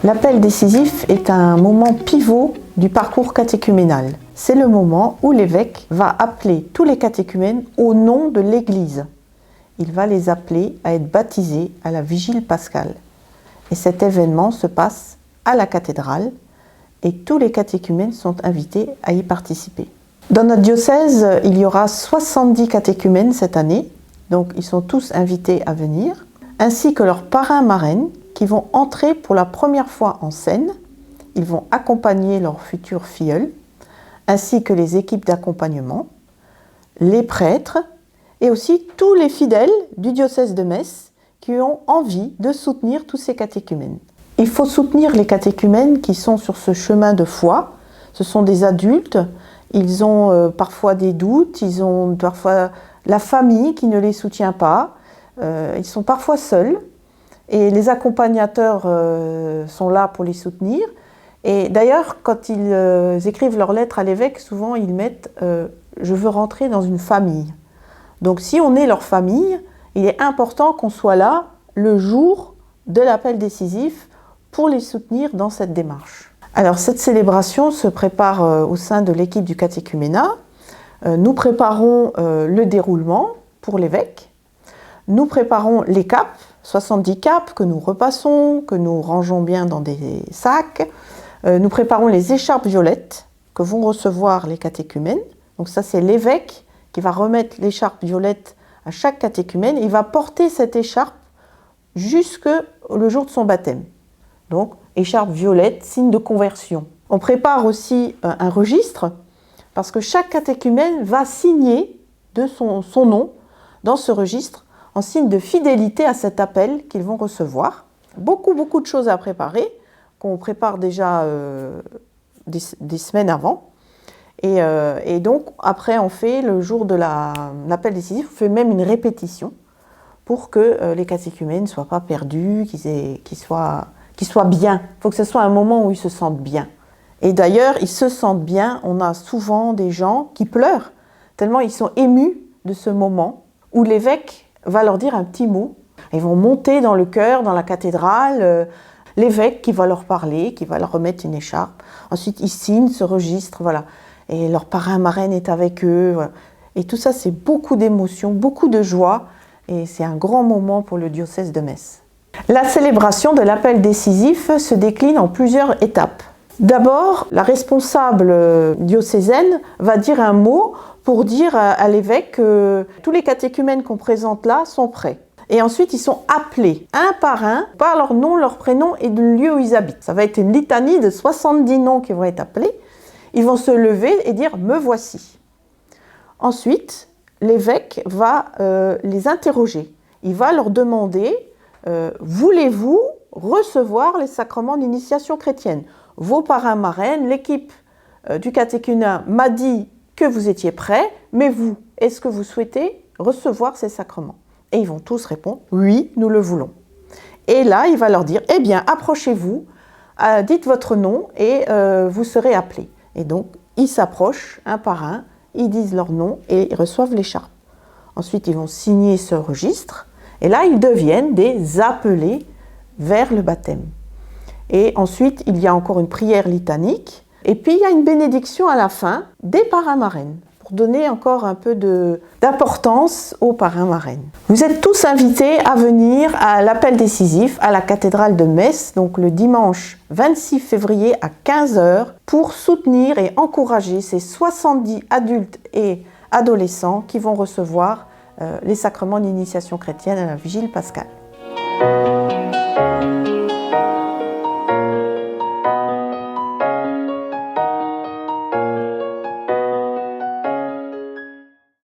L'appel décisif est un moment pivot du parcours catéchuménal. C'est le moment où l'évêque va appeler tous les catéchumènes au nom de l'Église. Il va les appeler à être baptisés à la vigile pascale. Et cet événement se passe à la cathédrale et tous les catéchumènes sont invités à y participer. Dans notre diocèse, il y aura 70 catéchumènes cette année, donc ils sont tous invités à venir, ainsi que leurs parrains-marraines qui vont entrer pour la première fois en scène. Ils vont accompagner leurs futurs filleuls, ainsi que les équipes d'accompagnement, les prêtres et aussi tous les fidèles du diocèse de Metz qui ont envie de soutenir tous ces catéchumènes. Il faut soutenir les catéchumènes qui sont sur ce chemin de foi. Ce sont des adultes, ils ont parfois des doutes, ils ont parfois la famille qui ne les soutient pas, ils sont parfois seuls et les accompagnateurs sont là pour les soutenir. Et d'ailleurs, quand ils écrivent leur lettre à l'évêque, souvent ils mettent « je veux rentrer dans une famille ». Donc si on est leur famille, il est important qu'on soit là le jour de l'appel décisif pour les soutenir dans cette démarche. Alors cette célébration se prépare au sein de l'équipe du catéchuménat. Nous préparons le déroulement pour l'évêque. Nous préparons les capes, 70 capes que nous repassons, que nous rangeons bien dans des sacs. Nous préparons les écharpes violettes que vont recevoir les catéchumènes. Donc ça, c'est l'évêque qui va remettre l'écharpe violette à chaque catéchumène. Il va porter cette écharpe jusque le jour de son baptême. Donc, écharpe violette, signe de conversion. On prépare aussi un registre parce que chaque catéchumène va signer de son nom dans ce registre en signe de fidélité à cet appel qu'ils vont recevoir. Beaucoup de choses à préparer, qu'on prépare déjà des semaines avant. Et donc, après, on fait le jour de l'appel décisif, on fait même une répétition pour que les catéchumènes ne soient pas perdus, qu'ils soient bien. Il faut que ce soit un moment où ils se sentent bien. Et d'ailleurs, ils se sentent bien. On a souvent des gens qui pleurent, tellement ils sont émus de ce moment où l'évêque va leur dire un petit mot. Ils vont monter dans le chœur, dans la cathédrale, l'évêque qui va leur parler, qui va leur remettre une écharpe. Ensuite, ils signent ce registre, voilà. Et leur parrain-marraine est avec eux. Voilà. Et tout ça, c'est beaucoup d'émotions, beaucoup de joie. Et c'est un grand moment pour le diocèse de Metz. La célébration de l'appel décisif se décline en plusieurs étapes. D'abord, la responsable diocésaine va dire un mot pour dire à l'évêque que tous les catéchumènes qu'on présente là sont prêts. Et ensuite, ils sont appelés, un par un, par leur nom, leur prénom et le lieu où ils habitent. Ça va être une litanie de 70 noms qui vont être appelés. Ils vont se lever et dire « me voici ». Ensuite, l'évêque va les interroger. Il va leur demander « voulez-vous recevoir les sacrements d'initiation chrétienne ?» Vos parrains-marraines, l'équipe du catéchuménat m'a dit que vous étiez prêts, mais vous, est-ce que vous souhaitez recevoir ces sacrements? Et ils vont tous répondre « oui, nous le voulons ». Et là, il va leur dire « eh bien, approchez-vous, dites votre nom et vous serez appelés ». Et donc, ils s'approchent un par un, ils disent leur nom et ils reçoivent l'écharpe. Ensuite, ils vont signer ce registre et là, ils deviennent des appelés vers le baptême. Et ensuite, il y a encore une prière litanique et puis il y a une bénédiction à la fin des parrains-marraines pour donner encore un peu d'importance aux parrains-marraines. Vous êtes tous invités à venir à l'appel décisif à la cathédrale de Metz, donc le dimanche 26 février à 15h, pour soutenir et encourager ces 70 adultes et adolescents qui vont recevoir les sacrements d'initiation chrétienne à la vigile pascale.